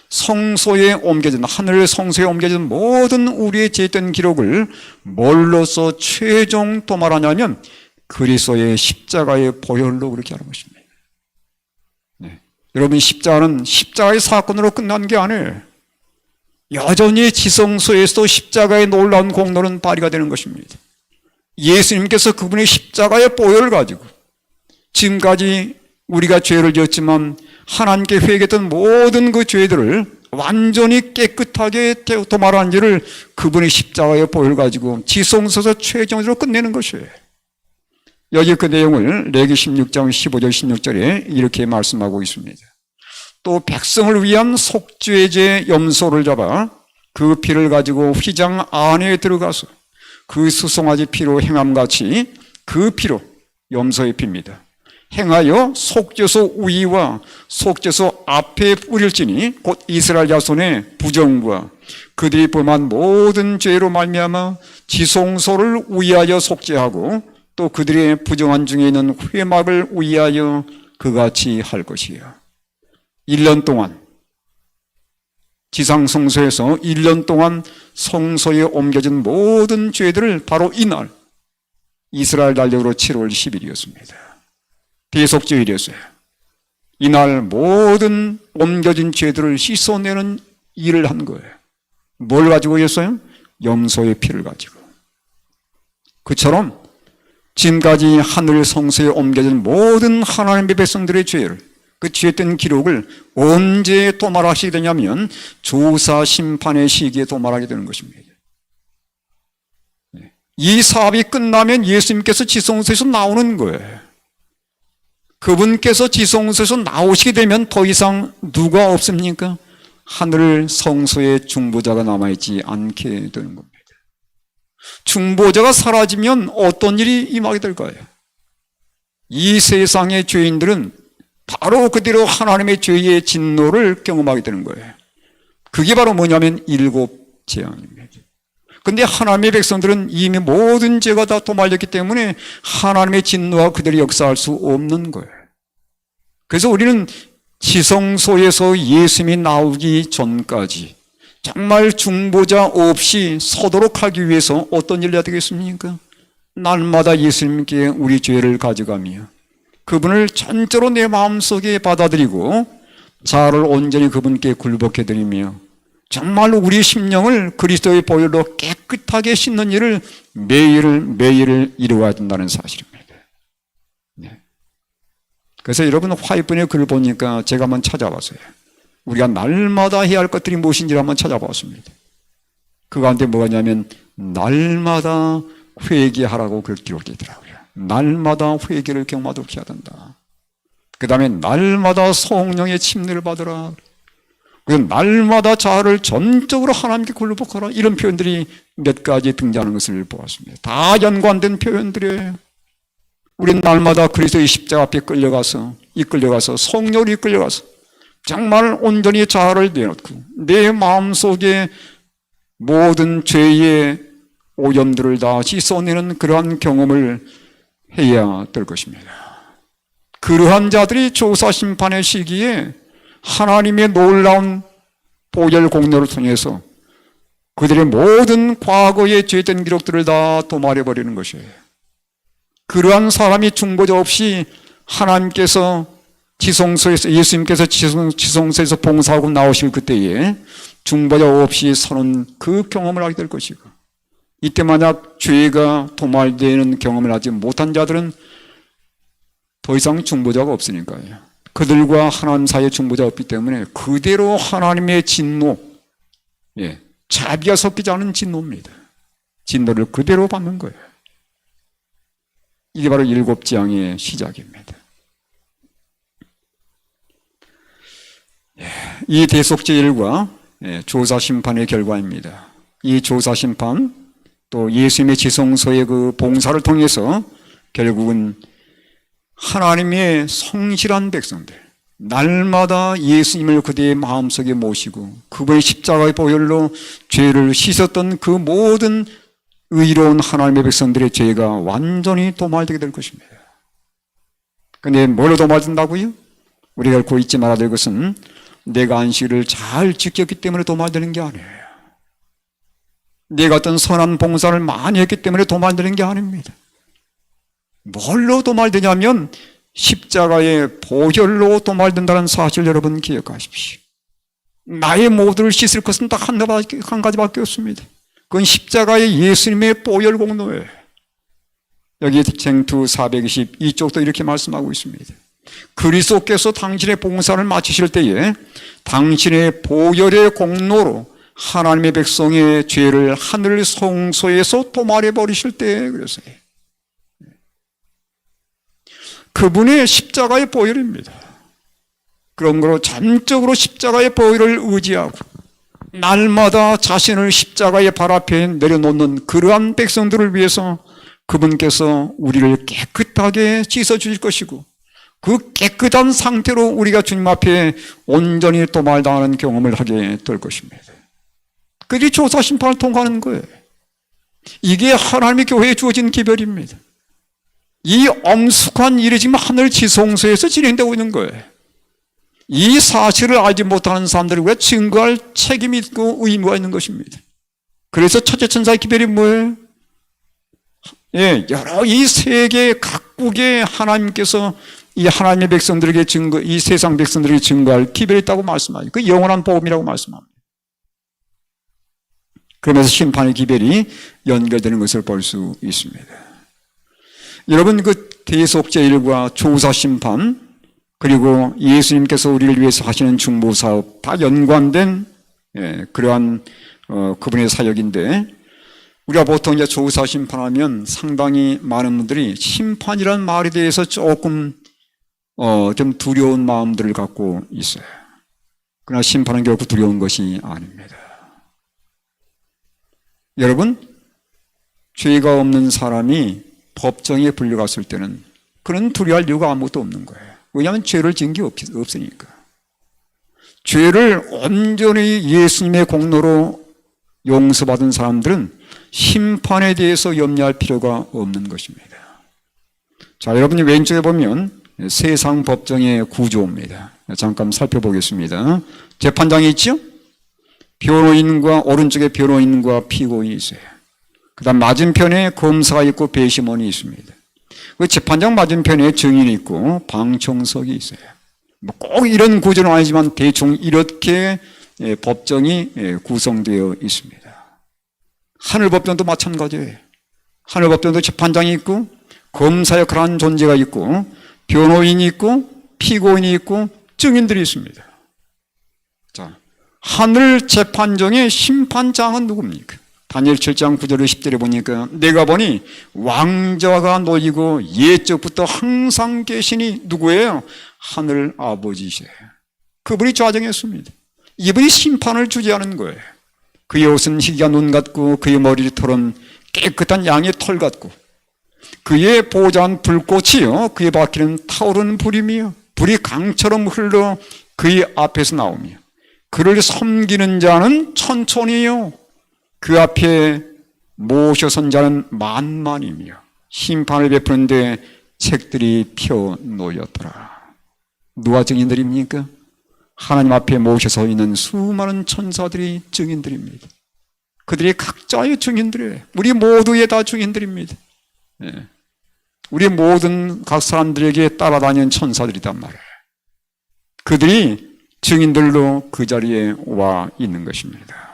성소에 옮겨진 하늘 성소에 옮겨진 모든 우리의 죄된 기록을 뭘로써 최종 도말하냐면 그리스도의 십자가의 보혈로 그렇게 하는 것입니다. 네. 여러분 십자가는 십자가의 사건으로 끝난 게 아니에요. 여전히 지성소에서도 십자가의 놀라운 공로는 발휘가 되는 것입니다. 예수님께서 그분의 십자가의 보혈을 가지고 지금까지 우리가 죄를 지었지만 하나님께 회개했던 모든 그 죄들을 완전히 깨끗하게 도말한 일을 그분의 십자가의 보혈을 가지고 지성소에서 최종적으로 끝내는 것이에요. 여기 그 내용을 레기 16장 15절 16절에 이렇게 말씀하고 있습니다. 또 백성을 위한 속죄제 염소를 잡아 그 피를 가지고 휘장 안에 들어가서 그 수송아지 피로 행함같이 그 피로 염소의 피입니다. 행하여 속죄소 위와 속죄소 앞에 뿌릴지니 곧 이스라엘 자손의 부정과 그들이 범한 모든 죄로 말미암아 지성소를 위하여 속죄하고 또 그들의 부정한 중에 있는 회막을 위하여 그같이 할 것이요. 1년 동안 지상성소에서 1년 동안 성소에 옮겨진 모든 죄들을 바로 이날 이스라엘 달력으로 7월 10일이었습니다. 대속죄일이었어요. 이날 모든 옮겨진 죄들을 씻어내는 일을 한 거예요. 뭘 가지고 했어요? 염소의 피를 가지고. 그처럼 지금까지 하늘 성소에 옮겨진 모든 하나님의 백성들의 죄를 그 죄된 기록을 언제 도말하시게 되냐면 조사 심판의 시기에 도말하게 되는 것입니다. 이 사업이 끝나면 예수님께서 지성소에서 나오는 거예요. 그분께서 지성소에서 나오시게 되면 더 이상 누가 없습니까? 하늘 성소에 중보자가 남아있지 않게 되는 겁니다. 중보자가 사라지면 어떤 일이 임하게 될까요? 이 세상의 죄인들은 바로 그대로 하나님의 죄의 진노를 경험하게 되는 거예요. 그게 바로 뭐냐면 일곱 재앙입니다. 근데 하나님의 백성들은 이미 모든 죄가 다 도말렸기 때문에 하나님의 진노와 그들이 역사할 수 없는 거예요. 그래서 우리는 지성소에서 예수님이 나오기 전까지 정말 중보자 없이 서도록 하기 위해서 어떤 일을 해야 되겠습니까? 날마다 예수님께 우리 죄를 가져가며 그분을 전적으로 내 마음속에 받아들이고 자아를 온전히 그분께 굴복해 드리며 정말 우리 심령을 그리스도의 보혈로 깨끗하게 씻는 일을 매일 이루어야 된다는 사실입니다. 네. 그래서 여러분 화이트의 글을 보니까 제가 한번 찾아봤어요. 우리가 날마다 해야 할 것들이 무엇인지를 한번 찾아봤습니다. 그 가운데 뭐냐면 날마다 회개하라고 그렇게 기록되어 있더라고요. 날마다 회개를 경마도록 해야 된다. 그 다음에 날마다 성령의 침례를 받으라. 그리고 날마다 자아를 전적으로 하나님께 굴복하라. 이런 표현들이 몇 가지 등장하는 것을 보았습니다. 다 연관된 표현들이에요. 우리는 날마다 그리스도의 십자가 앞에 이끌려가서 성령으로 이끌려가서 정말 온전히 자아를 내놓고 내 마음속에 모든 죄의 오염들을 다 씻어내는 그러한 경험을 해야 될 것입니다. 그러한 자들이 조사심판의 시기에 하나님의 놀라운 보혈 공로를 통해서 그들의 모든 과거의 죄된 기록들을 다 도말해버리는 것이에요. 그러한 사람이 중보자 없이 하나님께서 지성소에서, 예수님께서 지성소에서 봉사하고 나오실 그때에 중보자 없이 서는 그 경험을 하게 될 것이고, 이때 만약 죄가 도말되는 경험을 하지 못한 자들은 더 이상 중보자가 없으니까요. 그들과 하나님 사이에 중보자가 없기 때문에 그대로 하나님의 진노, 자비가 섞이지 않은 진노입니다. 진노를 그대로 받는 거예요. 이게 바로 일곱 재앙의 시작입니다. 이 대속죄일과 조사심판의 결과입니다. 이 조사심판 또 예수님의 지성소의 그 봉사를 통해서 결국은 하나님의 성실한 백성들, 날마다 예수님을 그들의 마음속에 모시고 그분의 십자가의 보혈로 죄를 씻었던 그 모든 의로운 하나님의 백성들의 죄가 완전히 도말되게 될 것입니다. 그런데 뭘로 도말된다고요? 우리가 결코 잊지 말아야 될 것은 내가 안식일을 잘 지켰기 때문에 도말되는 게 아니에요. 내가 어떤 선한 봉사를 많이 했기 때문에 도말되는 게 아닙니다. 뭘로 도말되냐면 십자가의 보혈로 도말된다는 사실 여러분 기억하십시오. 나의 모두를 씻을 것은 딱 한 가지밖에 없습니다. 그건 십자가의 예수님의 보혈 공로예요. 여기 쟁투 422쪽도 이렇게 말씀하고 있습니다. 그리스도께서 당신의 봉사를 마치실 때에 당신의 보혈의 공로로 하나님의 백성의 죄를 하늘 성소에서 도말해 버리실 때 그래서요. 그분의 십자가의 보혈입니다. 그런 거로 잠적으로 십자가의 보혈을 의지하고 날마다 자신을 십자가의 발 앞에 내려놓는 그러한 백성들을 위해서 그분께서 우리를 깨끗하게 씻어주실 것이고 그 깨끗한 상태로 우리가 주님 앞에 온전히 도말당하는 경험을 하게 될 것입니다. 그게 조사심판을 통과하는 거예요. 이게 하나님의 교회에 주어진 기별입니다. 이 엄숙한 일이 지금 하늘 지성소에서 진행되고 있는 거예요. 이 사실을 알지 못하는 사람들을 위해 증거할 책임이 있고 의무가 있는 것입니다. 그래서 첫째 천사의 기별이 뭐예요? 여러 이 세계 각국의 하나님께서 이 하나님의 백성들에게 이 세상 백성들에게 증거할 기별이 있다고 말씀하죠. 그 영원한 복음이라고 말씀합니다. 그러면서 심판의 기별이 연결되는 것을 볼 수 있습니다. 여러분, 그 대속죄일과 조사심판 그리고 예수님께서 우리를 위해서 하시는 중보사업 다 연관된 그러한 그분의 사역인데, 우리가 보통 이제 조사심판하면 상당히 많은 분들이 심판이라는 말에 대해서 조금 좀 두려운 마음들을 갖고 있어요. 그러나 심판은 결코 두려운 것이 아닙니다. 여러분, 죄가 없는 사람이 법정에 불려갔을 때는 그는 두려워할 이유가 아무것도 없는 거예요. 왜냐하면 죄를 지은 게 없으니까. 죄를 온전히 예수님의 공로로 용서받은 사람들은 심판에 대해서 염려할 필요가 없는 것입니다. 자, 여러분이 왼쪽에 보면 세상 법정의 구조입니다. 잠깐 살펴보겠습니다. 재판장이 있죠? 변호인과 오른쪽에 변호인과 피고인이 있어요. 그 다음 맞은편에 검사가 있고 배심원이 있습니다. 그 재판장 맞은편에 증인이 있고 방청석이 있어요. 꼭 이런 구조는 아니지만 대충 이렇게 법정이 구성되어 있습니다. 하늘법정도 마찬가지예요. 하늘법정도 재판장이 있고 검사 역할을 하는 존재가 있고 변호인이 있고 피고인이 있고 증인들이 있습니다. 자, 하늘 재판정의 심판장은 누굽니까? 다니엘 7장 9절 10절에 보니까 내가 보니 왕자가 놓이고 옛적부터 항상 계시니 누구예요? 하늘 아버지시에요. 그분이 좌정했습니다. 이분이 심판을 주재하는 거예요. 그의 옷은 희귀한 눈 같고 그의 머리 털은 깨끗한 양의 털 같고 그의 보좌는 불꽃이요 그의 바퀴는 타오르는 불임이요 불이 강처럼 흘러 그의 앞에서 나오며 그를 섬기는 자는 천천히요 그 앞에 모셔선 자는 만만이며 심판을 베푸는데 책들이 펴 놓였더라. 누가 증인들입니까? 하나님 앞에 모셔서 있는 수많은 천사들이 증인들입니다. 그들이 각자의 증인들이에요. 우리 모두의 다 증인들입니다. 예. 우리 모든 각 사람들에게 따라다니는 천사들이단 말이에요. 그들이 증인들로 그 자리에 와 있는 것입니다.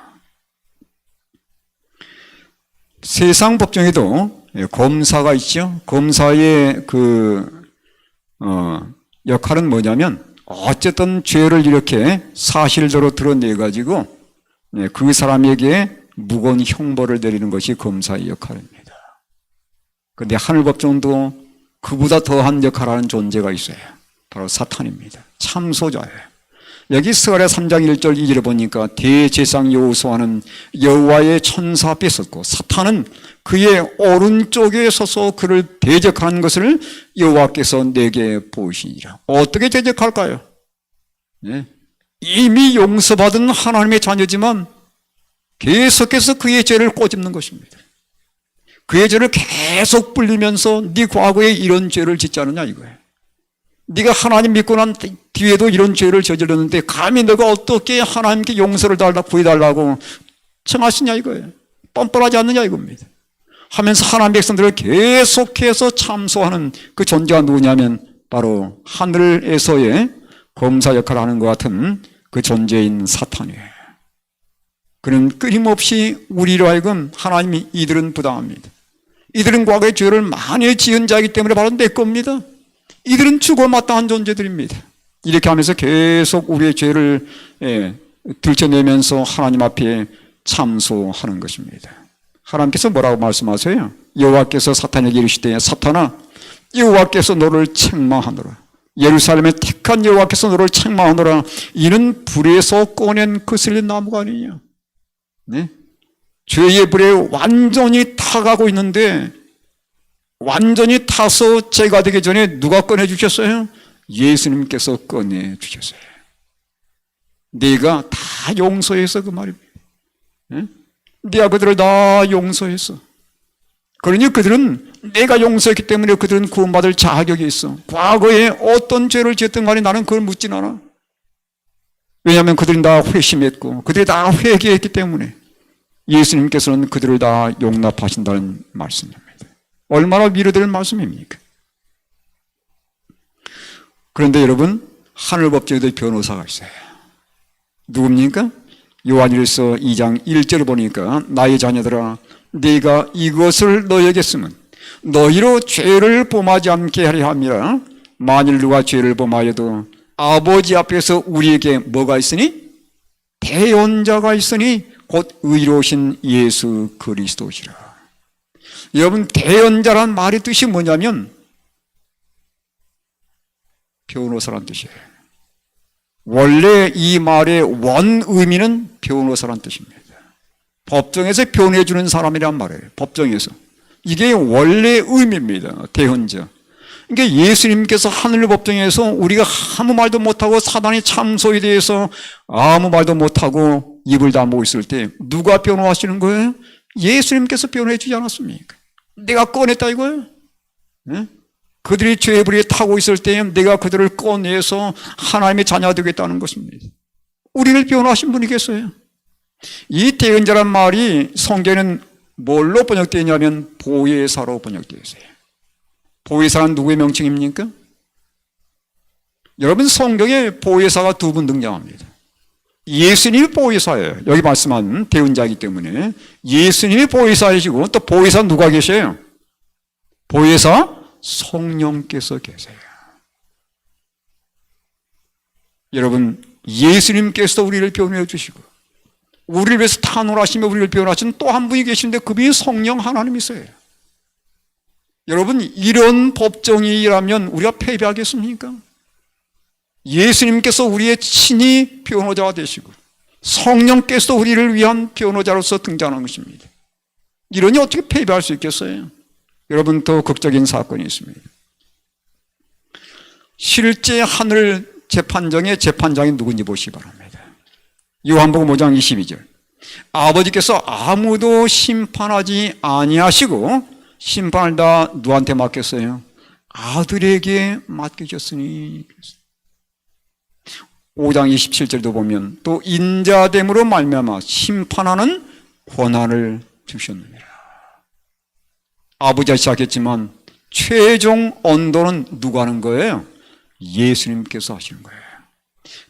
세상 법정에도 검사가 있죠. 검사의 역할은 뭐냐면 어쨌든 죄를 이렇게 사실대로 드러내가지고 그 사람에게 무거운 형벌을 내리는 것이 검사의 역할입니다. 그런데 하늘법정도 그보다 더한 역할을 하는 존재가 있어요. 바로 사탄입니다. 참소자예요. 여기 스가랴 3장 1절 2절에 보니까 대제사장 여호수아는 여호와의 천사 앞에 섰고 사탄은 그의 오른쪽에 서서 그를 대적하는 것을 여호와께서 내게 보이시니라. 어떻게 대적할까요? 네. 이미 용서받은 하나님의 자녀지만 계속해서 그의 죄를 꼬집는 것입니다. 그의 죄를 계속 불리면서 네 과거에 이런 죄를 짓지 않느냐 이거예요. 네가 하나님 믿고 난 뒤에도 이런 죄를 저질렀는데 감히 너가 어떻게 하나님께 용서를 달라 구해달라고 청하시냐 이거예요. 뻔뻔하지 않느냐 이겁니다. 하면서 하나님 백성들을 계속해서 참소하는 그 존재가 누구냐면 바로 하늘에서의 검사 역할을 하는 것 같은 그 존재인 사탄이에요. 그는 끊임없이 우리로 하여금 하나님이 이들은 부당합니다. 이들은 과거에 죄를 많이 지은 자이기 때문에 바로 내 겁니다. 이들은 죽어 마땅한 존재들입니다. 이렇게 하면서 계속 우리의 죄를 들춰내면서 하나님 앞에 참소하는 것입니다. 하나님께서 뭐라고 말씀하세요? 여호와께서 사탄에게 이르시되 사탄아 여호와께서 너를 책망하노라. 예루살렘에 택한 여호와께서 너를 책망하노라. 이는 불에서 꺼낸 거슬린 나무가 아니냐. 네? 죄의 불에 완전히 타가고 있는데 완전히 타서 죄가 되기 전에 누가 꺼내주셨어요? 예수님께서 꺼내주셨어요. 네가 다 용서해서 그 말입니다. 네? 네가 그들을 다 용서했어. 그러니 그들은 내가 용서했기 때문에 그들은 구원받을 자격이 있어. 과거에 어떤 죄를 지었든 간에 나는 그걸 묻진 않아. 왜냐하면 그들은 다 회심했고 그들이 다 회개했기 때문에 예수님께서는 그들을 다 용납하신다는 말씀입니다. 얼마나 위로될 말씀입니까? 그런데 여러분 하늘법정에도 변호사가 있어요. 누굽니까? 요한일서 2장 1절을 보니까 나의 자녀들아 네가 이것을 너에게 쓰면 너희로 죄를 범하지 않게 하려 함이라. 만일 누가 죄를 범하여도 아버지 앞에서 우리에게 뭐가 있으니? 대언자가 있으니 곧 의로우신 예수 그리스도시라. 여러분 대언자란 말의 뜻이 뭐냐면 변호사란 뜻이에요. 원래 이 말의 원 의미는 변호사란 뜻입니다. 법정에서 변호해 주는 사람이란 말이에요. 법정에서. 이게 원래 의미입니다. 대언자. 그러니까 예수님께서 하늘 법정에서 우리가 아무 말도 못하고 사단의 참소에 대해서 아무 말도 못하고 입을 다물고 있을 때 누가 변호하시는 거예요? 예수님께서 변호해 주지 않았습니까? 내가 꺼냈다 이거예요. 네? 그들이 죄의 불에 타고 있을 때 내가 그들을 꺼내서 하나님의 자녀가 되겠다는 것입니다. 우리를 변호하신 분이겠어요? 이 대언자란 말이 성경에는 뭘로 번역되어 있냐면 보혜사로 번역되어 있어요. 보혜사는 누구의 명칭입니까? 여러분 성경에 보혜사가 두 분 등장합니다. 예수님이 보혜사예요. 여기 말씀한 대언자이기 때문에 예수님이 보혜사이시고 또 보혜사 누가 계셔요? 보혜사 성령께서 계세요. 여러분 예수님께서 우리를 변호해 주시고 우리를 위해서 탄원하시며 우리를 변호하신 또 한 분이 계신데 그분이 성령 하나님이세요. 여러분 이런 법정이라면 우리가 패배하겠습니까? 예수님께서 우리의 친히 변호자가 되시고 성령께서 우리를 위한 변호자로서 등장하는 것입니다. 이러니 어떻게 패배할 수 있겠어요? 여러분 더 극적인 사건이 있습니다. 실제 하늘 재판정의 재판장이 누군지 보시기 바랍니다. 요한복음 5장 22절. 아버지께서 아무도 심판하지 아니하시고 심판을 다 누구한테 맡겼어요? 아들에게 맡기셨으니. 5장 27절도 보면 또 인자됨으로 말미암아 심판하는 권한을 주셨느니라. 아버지가 시작했지만 최종 언도는 누가 하는 거예요? 예수님께서 하시는 거예요.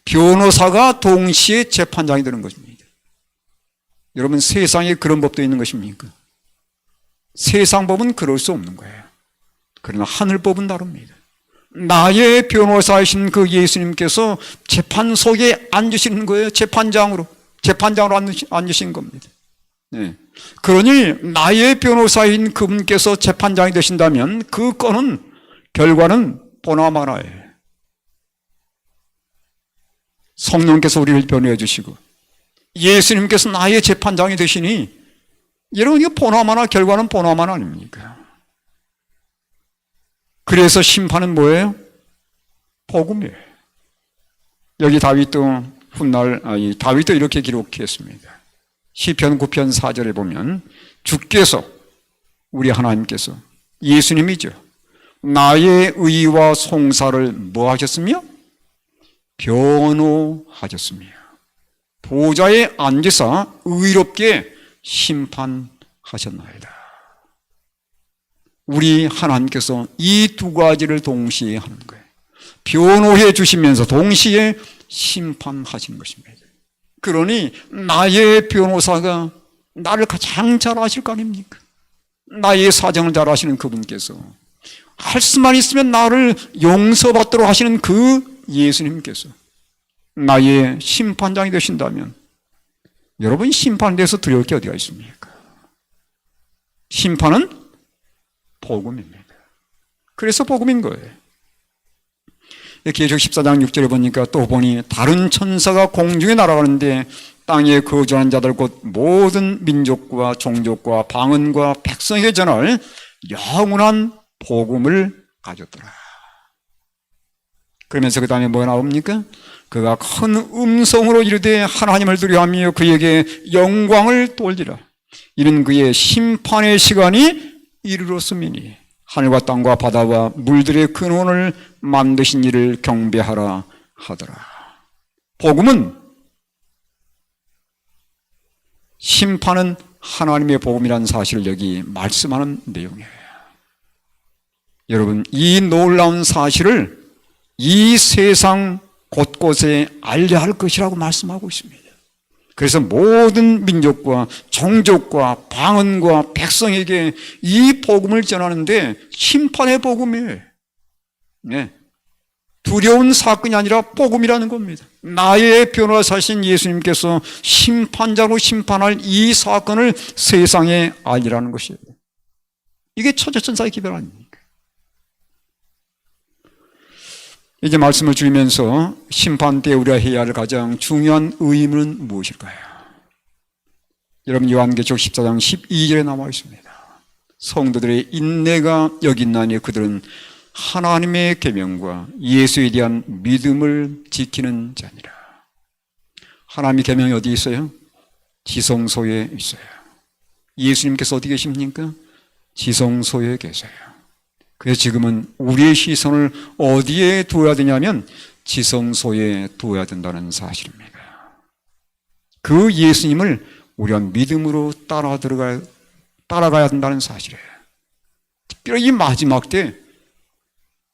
변호사가 동시에 재판장이 되는 것입니다. 여러분, 세상에 그런 법도 있는 것입니까? 세상 법은 그럴 수 없는 거예요. 그러나 하늘 법은 다릅니다. 나의 변호사이신 그 예수님께서 재판석에 앉으시는 거예요. 재판장으로 앉으신 겁니다. 네. 그러니 나의 변호사인 그분께서 재판장이 되신다면 그 건은 결과는 보나마나예요. 성령께서 우리를 변호해 주시고 예수님께서 나의 재판장이 되시니 여러분, 이거 보나마나 결과는 보나마나 아닙니까? 그래서 심판은 뭐예요? 복음이에요. 여기 다윗도 다윗도 이렇게 기록했습니다. 시편 9편 4절에 보면 주께서, 우리 하나님께서, 예수님이죠, 나의 의와 송사를 뭐 하셨으며? 변호하셨으며 보좌에 앉으사 의롭게 심판하셨나이다. 우리 하나님께서 이 두 가지를 동시에 하는 거예요. 변호해 주시면서 동시에 심판하시는 것입니다. 그러니 나의 변호사가 나를 가장 잘 아실 거 아닙니까? 나의 사정을 잘 아시는 그분께서, 할 수만 있으면 나를 용서받도록 하시는 그 예수님께서 나의 심판장이 되신다면 여러분, 심판에 대해서 두려울 게 어디가 있습니까? 심판은 복음입니다. 그래서 복음인 거예요. 계시록 14장 6절에 보니까 또 보니 다른 천사가 공중에 날아가는데 땅에 거주하는 자들 곧 모든 민족과 종족과 방언과 백성에게 전할 영원한 복음을 가졌더라. 그러면서 그 다음에 뭐가 나옵니까? 그가 큰 음성으로 이르되 하나님을 두려워하며 그에게 영광을 돌리라. 이는 그의 심판의 시간이 이르렀음이니 하늘과 땅과 바다와 물들의 근원을 만드신 이를 경배하라 하더라. 복음은, 심판은 하나님의 복음이라는 사실을 여기 말씀하는 내용이에요. 여러분, 이 놀라운 사실을 이 세상 곳곳에 알려야 할 것이라고 말씀하고 있습니다. 그래서 모든 민족과 종족과 방언과 백성에게 이 복음을 전하는데 심판의 복음이에요. 네. 두려운 사건이 아니라 복음이라는 겁니다. 나의 변호사신 예수님께서 심판자로 심판할 이 사건을 세상에 알리라는 것이에요. 이게 초대천사의 기별 아닙니까? 이제 말씀을 줄이면서 심판 때 우리가 해야 할 가장 중요한 의무는 무엇일까요? 여러분, 요한계시록 14장 12절에 나와 있습니다. 성도들의 인내가 여기 있나니 그들은 하나님의 계명과 예수에 대한 믿음을 지키는 자니라. 하나님의 계명이 어디 있어요? 지성소에 있어요. 예수님께서 어디 계십니까? 지성소에 계세요. 그래서 지금은 우리의 시선을 어디에 두어야 되냐면 지성소에 두어야 된다는 사실입니다. 그 예수님을 우리가 믿음으로 따라가야 된다는 사실이에요. 특별히 이 마지막 때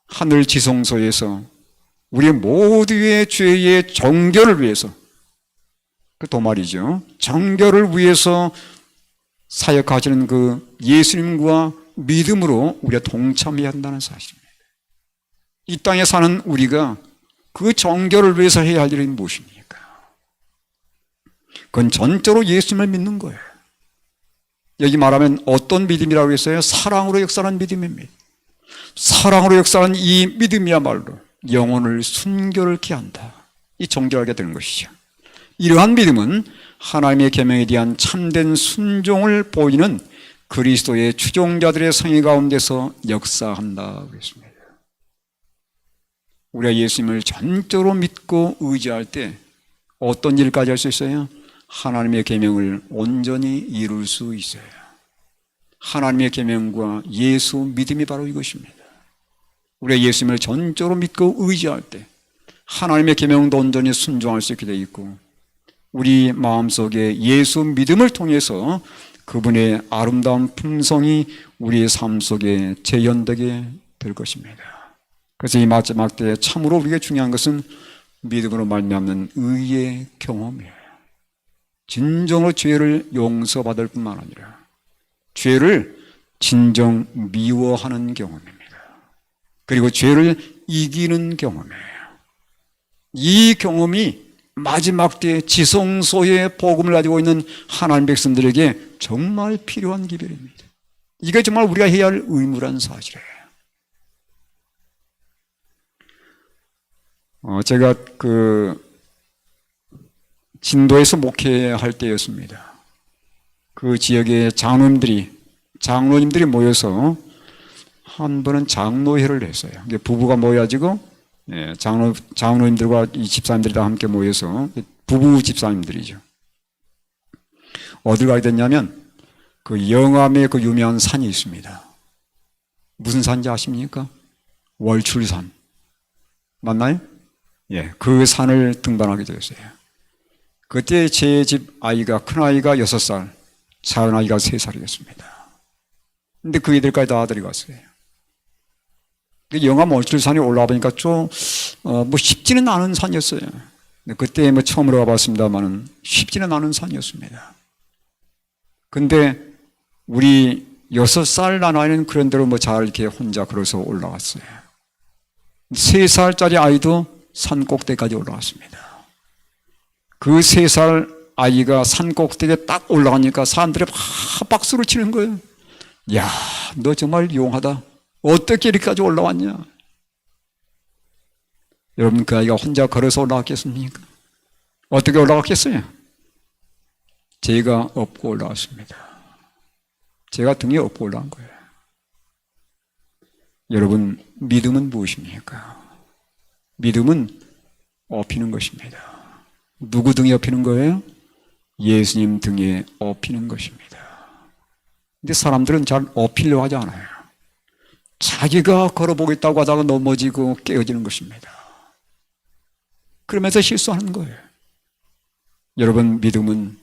하늘 지성소에서 우리 모두의 죄의 정결을 위해서, 그 도말이죠, 정결을 위해서 사역하시는 그 예수님과 믿음으로 우리가 동참해야 한다는 사실입니다. 이 땅에 사는 우리가 그 정결을 위해서 해야 할 일은 무엇입니까? 그건 전적으로 예수님을 믿는 거예요. 여기 말하면 어떤 믿음이라고 했어요? 사랑으로 역사하는 믿음입니다. 사랑으로 역사하는 이 믿음이야말로 영혼을 순결케 한다. 이 정결하게 되는 것이죠. 이러한 믿음은 하나님의 계명에 대한 참된 순종을 보이는 그리스도의 추종자들의 성의 가운데서 역사한다고 했습니다. 우리가 예수님을 전적으로 믿고 의지할 때 어떤 일까지 할 수 있어요? 하나님의 계명을 온전히 이룰 수 있어요. 하나님의 계명과 예수 믿음이 바로 이것입니다. 우리가 예수님을 전적으로 믿고 의지할 때 하나님의 계명도 온전히 순종할 수 있게 되어 있고, 우리 마음속에 예수 믿음을 통해서 그분의 아름다운 품성이 우리의 삶 속에 재현되게 될 것입니다. 그래서 이 마지막 때에 참으로 우리에게 중요한 것은 믿음으로 말미암는 의의 경험이에요. 진정으로 죄를 용서받을 뿐만 아니라 죄를 진정 미워하는 경험입니다. 그리고 죄를 이기는 경험이에요. 이 경험이 마지막 때 지성소의 복음을 가지고 있는 하나님 백성들에게 정말 필요한 기별입니다. 이게 정말 우리가 해야 할 의무란 사실이에요. 제가 진도에서 목회할 때였습니다. 그 지역의 장로님들이 모여서 한 번은 장로회를 했어요. 부부가 모여가지고 장로님들과 이 집사님들이 다 함께 모여서 부부 집사님들이죠. 어딜 가게 됐냐면 그 영암에 그 유명한 산이 있습니다. 무슨 산인지 아십니까? 월출산. 맞나요? 예, 그 산을 등반하게 되었어요. 그때 제 집 아이가, 큰 아이가 6살, 작은 아이가 3살이었습니다. 근데 그 애들까지 다 아들이 갔어요. 영암 월출산에 올라와 보니까 좀, 쉽지는 않은 산이었어요. 그때 처음으로 가봤습니다만은 쉽지는 않은 산이었습니다. 근데 우리 6살 난 아이는 그런 대로 잘 이렇게 혼자 걸어서 올라갔어요. 3살짜리 아이도 산 꼭대기까지 올라갔습니다. 그 3살 아이가 산 꼭대기에 딱 올라가니까 사람들이 막 박수를 치는 거예요. 야, 너 정말 용하다. 어떻게 이렇게까지 올라왔냐? 여러분, 그 아이가 혼자 걸어서 올라갔겠습니까? 어떻게 올라갔겠어요? 제가 업고 올라왔습니다. 제가 등에 업고 올라간 거예요. 여러분, 믿음은 무엇입니까? 믿음은 업히는 것입니다. 누구 등에 업히는 거예요? 예수님 등에 업히는 것입니다. 근데 사람들은 잘 업히려고 하지 않아요. 자기가 걸어보겠다고 하다가 넘어지고 깨어지는 것입니다. 그러면서 실수하는 거예요. 여러분, 믿음은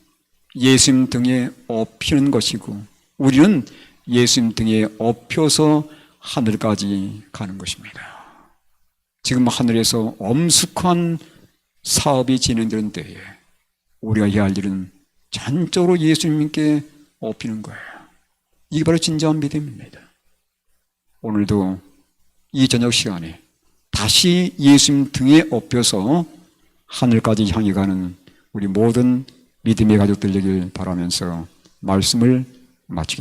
예수님 등에 업히는 것이고, 우리는 예수님 등에 업혀서 하늘까지 가는 것입니다. 지금 하늘에서 엄숙한 사업이 진행되는 때에 우리가 해야 할 일은 전적으로 예수님께 업히는 거예요. 이게 바로 진정한 믿음입니다. 오늘도 이 저녁 시간에 다시 예수님 등에 업혀서 하늘까지 향해 가는 우리 모든 믿음의 가족들 되길 바라면서 말씀을 마치겠습니다.